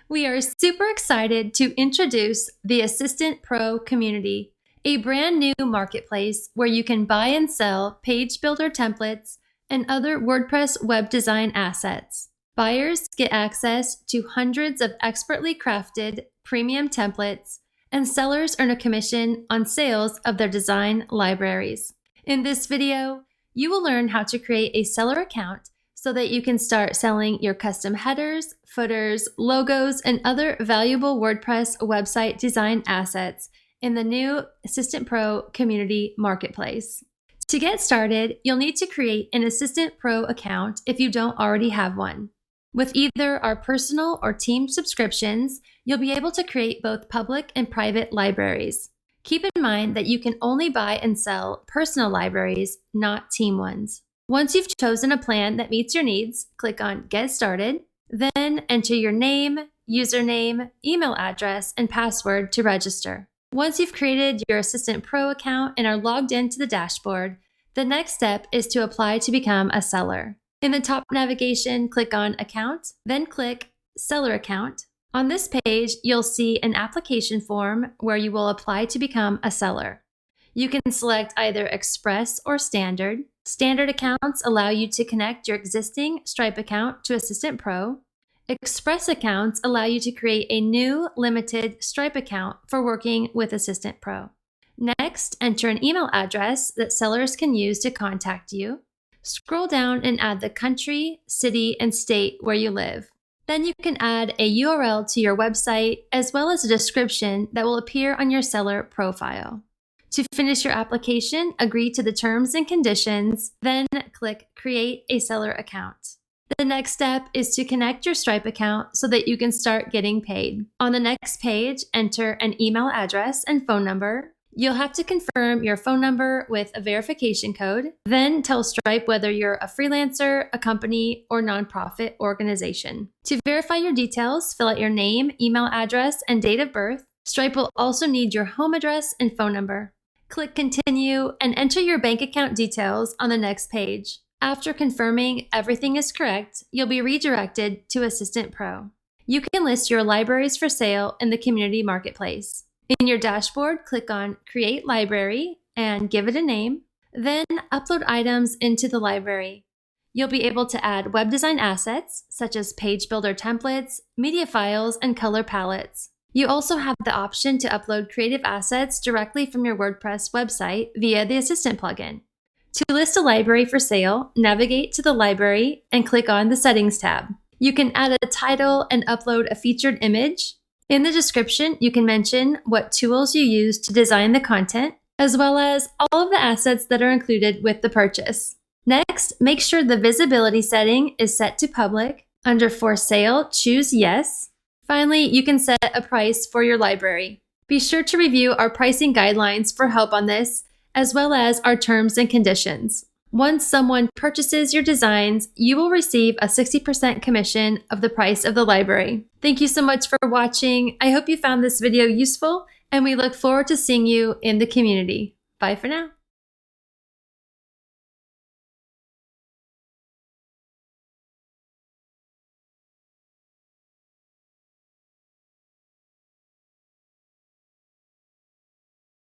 We are super excited to introduce the Assistant Pro community, a brand new marketplace where you can buy and sell page builder templates and other WordPress web design assets. Buyers get access to hundreds of expertly crafted premium templates, and sellers earn a commission on sales of their design libraries. In this video, you will learn how to create a seller account so that you can start selling your custom headers, footers, logos, and other valuable WordPress website design assets in the new Assistant Pro community marketplace. To get started, you'll need to create an Assistant Pro account if you don't already have one. With either our personal or team subscriptions, you'll be able to create both public and private libraries. Keep in mind that you can only buy and sell personal libraries, not team ones. Once you've chosen a plan that meets your needs, click on Get Started, then enter your name, username, email address, and password to register. Once you've created your Assistant Pro account and are logged into the dashboard, the next step is to apply to become a seller. In the top navigation, click on Account, then click Seller Account. On this page, you'll see an application form where you will apply to become a seller. You can select either Express or Standard. Standard accounts allow you to connect your existing Stripe account to Assistant Pro. Express accounts allow you to create a new limited Stripe account for working with Assistant Pro. Next, enter an email address that sellers can use to contact you. Scroll down and add the country, city, and state where you live. Then you can add a URL to your website as well as a description that will appear on your seller profile. To finish your application, agree to the terms and conditions, then click Create a Seller Account. The next step is to connect your Stripe account so that you can start getting paid. On the next page, enter an email address and phone number. You'll have to confirm your phone number with a verification code, then tell Stripe whether you're a freelancer, a company, or nonprofit organization. To verify your details, fill out your name, email address, and date of birth. Stripe will also need your home address and phone number. Click Continue and enter your bank account details on the next page. After confirming everything is correct, you'll be redirected to Assistant Pro. You can list your libraries for sale in the community marketplace. In your dashboard, click on Create Library and give it a name, then upload items into the library. You'll be able to add web design assets such as page builder templates, media files, and color palettes. You also have the option to upload creative assets directly from your WordPress website via the Assistant plugin. To list a library for sale, navigate to the library and click on the Settings tab. You can add a title and upload a featured image. In the description, you can mention what tools you use to design the content, as well as all of the assets that are included with the purchase. Next, make sure the visibility setting is set to public. Under For Sale, choose Yes. Finally, you can set a price for your library. Be sure to review our pricing guidelines for help on this, as well as our terms and conditions. Once someone purchases your designs, you will receive a 60% commission of the price of the library. Thank you so much for watching. I hope you found this video useful, and we look forward to seeing you in the community. Bye for now.